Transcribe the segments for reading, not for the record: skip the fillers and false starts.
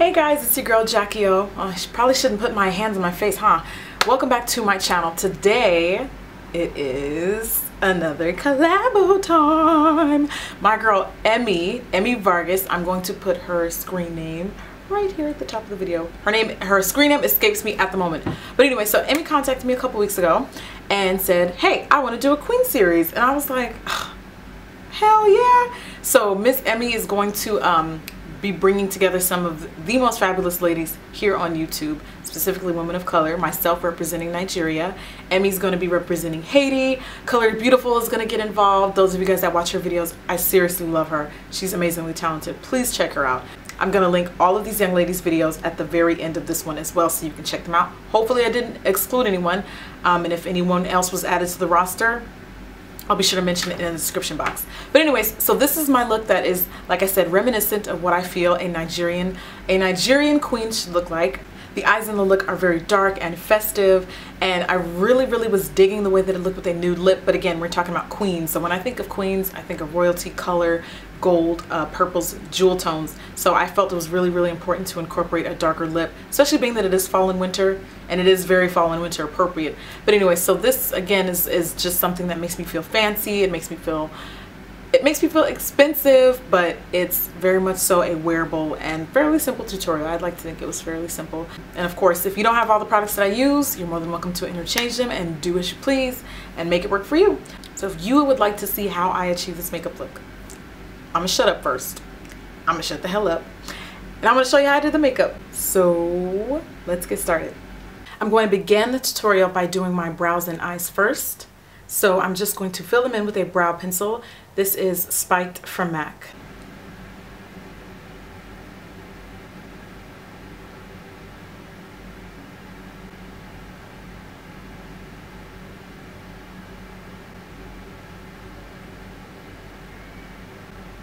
Hey guys, it's your girl Jackie O. Oh, I probably shouldn't put my hands on my face, huh? Welcome back to my channel. Today, it is another collabo time. My girl Emmy Vargas, I'm going to put her screen name right here at the top of the video. Her screen name escapes me at the moment. But anyway, so Emmy contacted me a couple weeks ago and said, hey, I want to do a Queen series. And I was like, oh, hell yeah. So Miss Emmy is going to be bringing together some of the most fabulous ladies here on YouTube, specifically women of color, myself representing Nigeria. Emmy's going to be representing Haiti. Colored Beautiful is going to get involved. Those of you guys that watch her videos, I seriously love her. She's amazingly talented. Please check her out. I'm going to link all of these young ladies' videos at the very end of this one as well, so you can check them out. Hopefully I didn't exclude anyone, and if anyone else was added to the roster, I'll be sure to mention it in the description box. But anyways, so this is my look that is, like I said, reminiscent of what I feel a Nigerian queen should look like. The eyes in the look are very dark and festive, and I really was digging the way that it looked with a nude lip. But again, we're talking about queens, so when I think of queens, I think of royalty, color, gold, purples, jewel tones. So I felt it was really important to incorporate a darker lip, especially being that it is fall and winter, and it is very fall and winter appropriate. But anyway, so this again is just something that makes me feel fancy. It makes me feel expensive, but it's very much so a wearable and fairly simple tutorial. I'd like to think it was fairly simple. And of course, if you don't have all the products that I use, you're more than welcome to interchange them and do as you please and make it work for you. So if you would like to see how I achieve this makeup look, I'm gonna shut up first. I'm gonna shut the hell up. And I'm gonna show you how I did the makeup. So let's get started. I'm going to begin the tutorial by doing my brows and eyes first. So I'm just going to fill them in with a brow pencil. This is Spiked from MAC.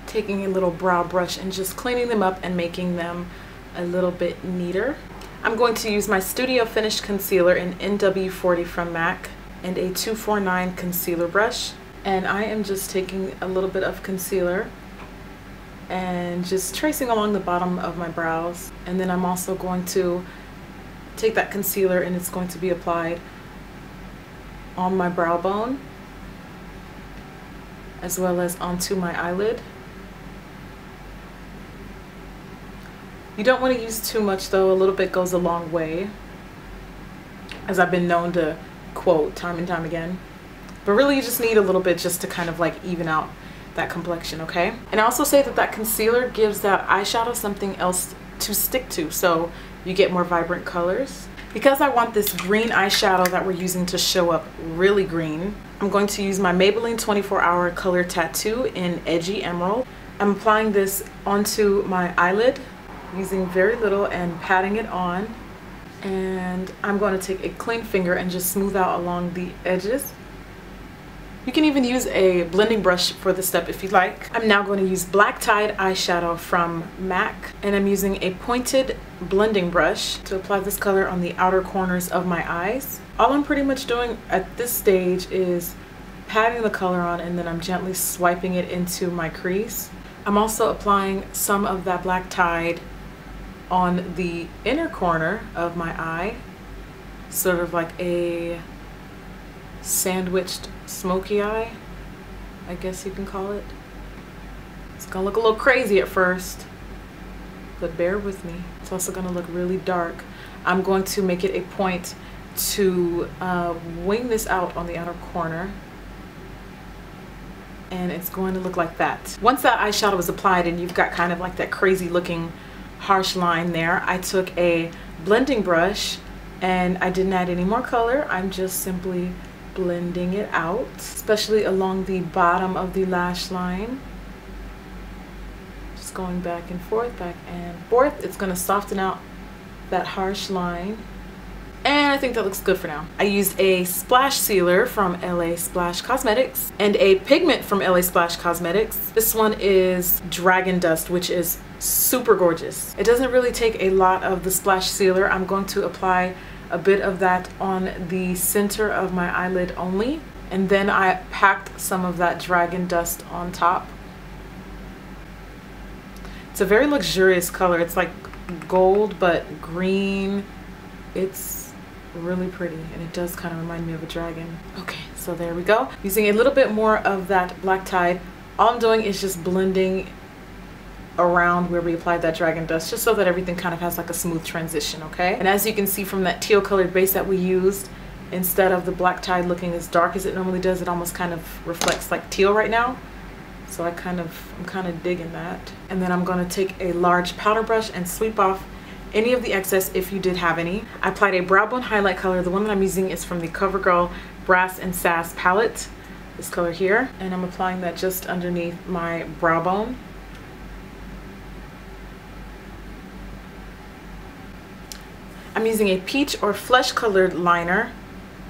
Taking a little brow brush and just cleaning them up and making them a little bit neater. I'm going to use my Studio Finished Concealer in NW40 from MAC and a 249 concealer brush. And I am just taking a little bit of concealer and just tracing along the bottom of my brows. And then I'm also going to take that concealer and it's going to be applied on my brow bone as well as onto my eyelid. You don't want to use too much though. A little bit goes a long way, as I've been known to quote time and time again. But really you just need a little bit just to kind of like even out that complexion, okay? And I also say that that concealer gives that eyeshadow something else to stick to, so you get more vibrant colors. Because I want this green eyeshadow that we're using to show up really green, I'm going to use my Maybelline 24-Hour Color Tattoo in Edgy Emerald. I'm applying this onto my eyelid using very little and patting it on. And I'm going to take a clean finger and just smooth out along the edges. You can even use a blending brush for this step if you like. I'm now going to use Black Tide eyeshadow from MAC, and I'm using a pointed blending brush to apply this color on the outer corners of my eyes. All I'm pretty much doing at this stage is patting the color on, and then I'm gently swiping it into my crease. I'm also applying some of that Black Tide on the inner corner of my eye, sort of like a sandwiched smoky eye, I guess you can call it. It's gonna look a little crazy at first, but bear with me. It's also gonna look really dark. I'm going to make it a point to wing this out on the outer corner, and it's going to look like that. Once that eyeshadow is applied and you've got kind of like that crazy looking harsh line there, I took a blending brush and I didn't add any more color. I'm just simply blending it out, especially along the bottom of the lash line. Just going back and forth, It's going to soften out that harsh line. And I think that looks good for now. I used a splash sealer from LA Splash Cosmetics and a pigment from LA Splash Cosmetics. This one is Dragon Dust, which is super gorgeous. It doesn't really take a lot of the splash sealer. I'm going to apply a bit of that on the center of my eyelid only, and then I packed some of that Dragon Dust on top. It's a very luxurious color. It's like gold but green. It's really pretty, and it does kind of remind me of a dragon. Okay, so there we go. Using a little bit more of that black tide, all I'm doing is just blending around where we applied that dragon dust, just so that everything kind of has like a smooth transition. Okay, and as you can see from that teal colored base that we used, instead of the black tide looking as dark as it normally does, it almost kind of reflects like teal right now. So I'm kind of digging that. And then I'm going to take a large powder brush and sweep off any of the excess if you did have any. I applied a brow bone highlight color. The one that I'm using is from the CoverGirl Brass and Sass palette, this color here, and I'm applying that just underneath my brow bone. I'm using a peach or flesh colored liner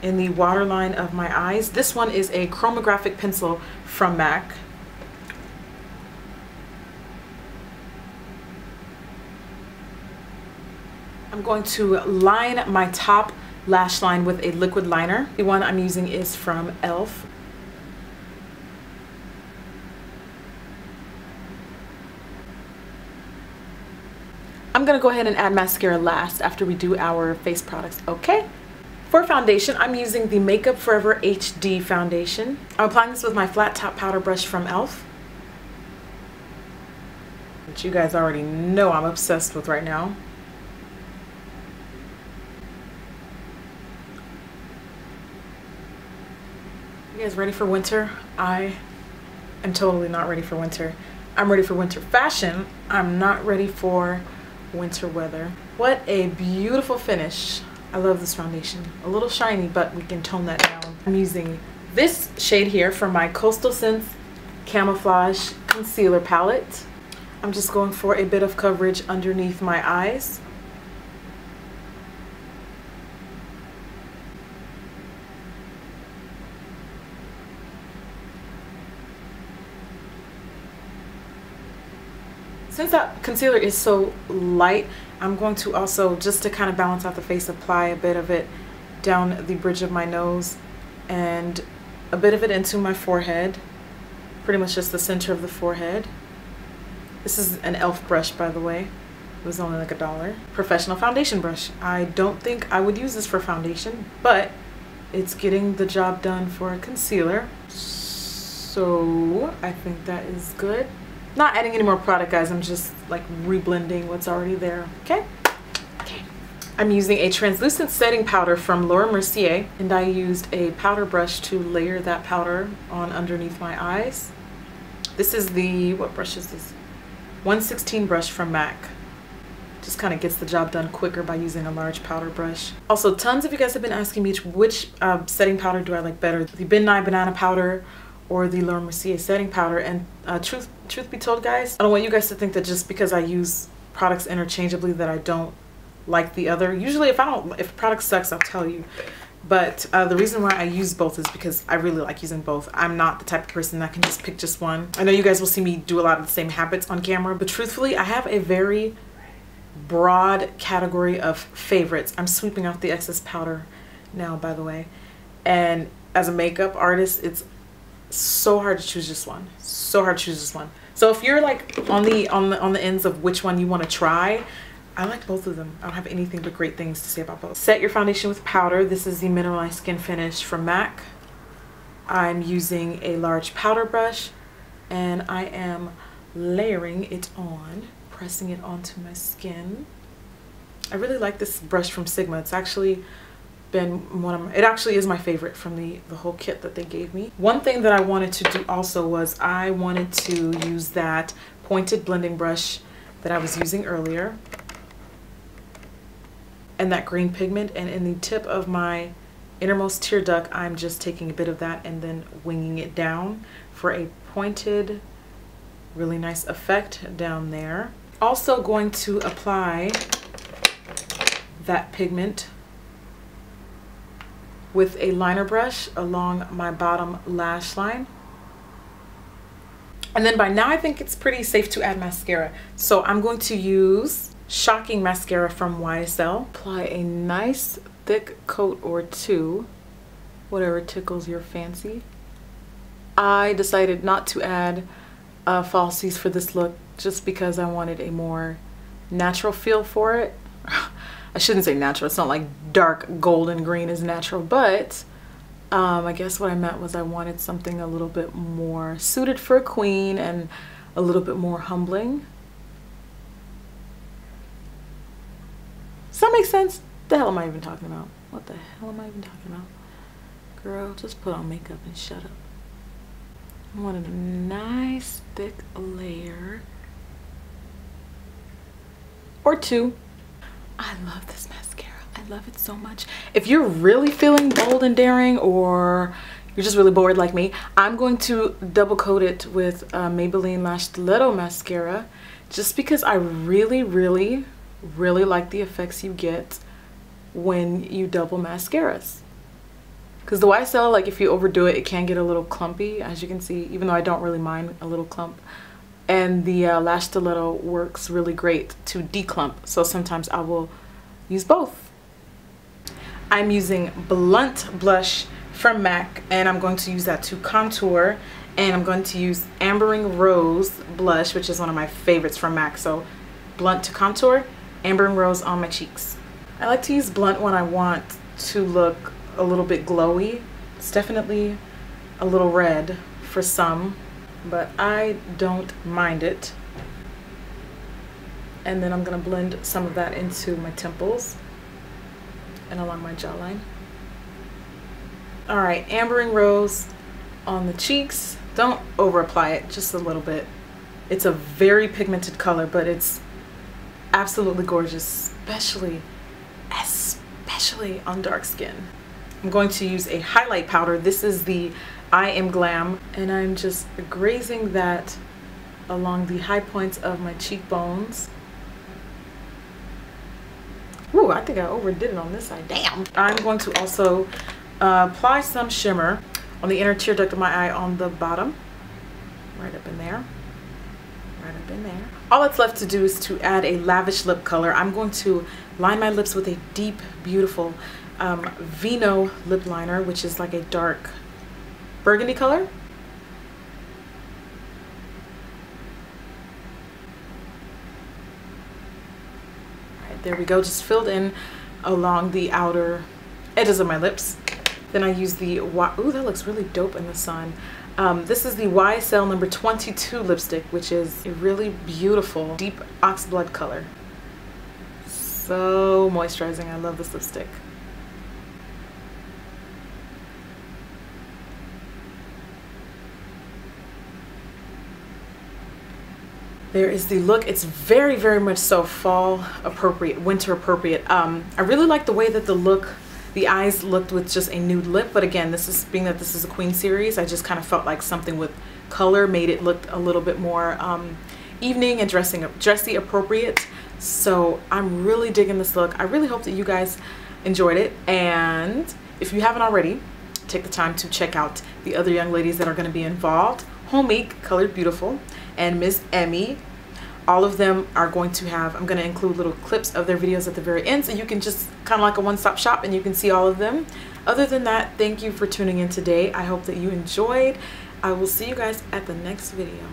in the waterline of my eyes. This one is a chromographic pencil from MAC. I'm going to line my top lash line with a liquid liner. The one I'm using is from e.l.f. I'm gonna go ahead and add mascara last after we do our face products, okay? For foundation, I'm using the Makeup Forever HD foundation. I'm applying this with my flat top powder brush from e.l.f. which you guys already know I'm obsessed with right now. You guys ready for winter? I am totally not ready for winter. I'm ready for winter fashion. I'm not ready for winter weather. What a beautiful finish. I love this foundation. A little shiny, but we can tone that down. I'm using this shade here from my Coastal Scents Camouflage Concealer Palette. I'm just going for a bit of coverage underneath my eyes. Since that concealer is so light, I'm going to also, just to kind of balance out the face, apply a bit of it down the bridge of my nose and a bit of it into my forehead, pretty much just the center of the forehead. This is an e.l.f. brush, by the way. It was only like $1. Professional foundation brush. I don't think I would use this for foundation, but it's getting the job done for a concealer. So I think that is good. Not adding any more product, guys. I'm just like reblending what's already there. Okay. I'm using a translucent setting powder from Laura Mercier, and I used a powder brush to layer that powder on underneath my eyes. This is the, what brush is this? 116 brush from MAC. Just kind of gets the job done quicker by using a large powder brush. Also, tons of you guys have been asking me which setting powder do I like better, the Ben Nye Banana powder or the Laura Mercier setting powder. And truth be told, guys, I don't want you guys to think that just because I use products interchangeably that I don't like the other. Usually if a product sucks, I'll tell you. But the reason why I use both is because I really like using both. I'm not the type of person that can just pick just one. I know you guys will see me do a lot of the same habits on camera, but truthfully, I have a very broad category of favorites. I'm sweeping off the excess powder now, by the way. And as a makeup artist, it's so hard to choose just one. So hard to choose just one. So if you're like on the ends of which one you want to try, I like both of them. I don't have anything but great things to say about both. Set your foundation with powder. This is the Mineralized Skin Finish from MAC. I'm using a large powder brush and I am layering it on, pressing it onto my skin. I really like this brush from Sigma. It's actually been it actually is my favorite from the whole kit that they gave me. One thing that I wanted to do also was I wanted to use that pointed blending brush that I was using earlier and that green pigment, and in the tip of my innermost tear duct I'm just taking a bit of that and then winging it down for a pointed, really nice effect down there. Also going to apply that pigment with a liner brush along my bottom lash line. And then by now I think it's pretty safe to add mascara. So I'm going to use Shocking Mascara from YSL. Apply a nice thick coat or two, whatever tickles your fancy. I decided not to add falsies for this look just because I wanted a more natural feel for it. I shouldn't say natural, it's not like dark golden green is natural, but I guess what I meant was I wanted something a little bit more suited for a queen and a little bit more humbling. Does that make sense? The hell am I even talking about? What the hell am I even talking about? Girl, just put on makeup and shut up. I wanted a nice thick layer or two. I love this mascara. I love it so much. If you're really feeling bold and daring, or you're just really bored like me, I'm going to double coat it with Maybelline Lash Stiletto mascara, just because I really like the effects you get when you double mascaras. Because the YSL, like if you overdo it, it can get a little clumpy, as you can see, even though I don't really mind a little clump. And the Lash Stiletto works really great to declump, so sometimes I will use both. I'm using Blunt Blush from MAC, and I'm going to use that to contour, and I'm going to use Ambering Rose Blush, which is one of my favorites from MAC. So blunt to contour, Ambering Rose on my cheeks. I like to use blunt when I want to look a little bit glowy. It's definitely a little red for some, but I don't mind it. And then I'm gonna blend some of that into my temples and along my jawline. All right, Ambering Rose on the cheeks. Don't over apply it, just a little bit. It's a very pigmented color, but it's absolutely gorgeous, especially on dark skin. I'm going to use a highlight powder. This is the I Am Glam, and I'm just grazing that along the high points of my cheekbones. Ooh, I think I overdid it on this side. Damn. I'm going to also apply some shimmer on the inner tear duct of my eye on the bottom. Right up in there. Right up in there. All that's left to do is to add a lavish lip color. I'm going to line my lips with a deep, beautiful Vino lip liner, which is like a dark burgundy color. Alright, there we go, just filled in along the outer edges of my lips. Then I use the, ooh, that looks really dope in the sun. This is the YSL number 22 lipstick, which is a really beautiful deep Oxblood color. So moisturizing. I love this lipstick. There is the look. It's very much so fall appropriate, winter appropriate. I really like the way that the eyes looked with just a nude lip, but again, this is, being that this is a queen series, I just kind of felt like something with color made it look a little bit more evening and dressy appropriate. So I'm really digging this look. I really hope that you guys enjoyed it, and if you haven't already, take the time to check out the other young ladies that are going to be involved. Homemade, Colored Beautiful, and Miss Emmy. All of them are going to have, I'm going to include little clips of their videos at the very end, so you can just kind of like a one-stop shop and you can see all of them. Other than that, thank you for tuning in today. I hope that you enjoyed. I will see you guys at the next video.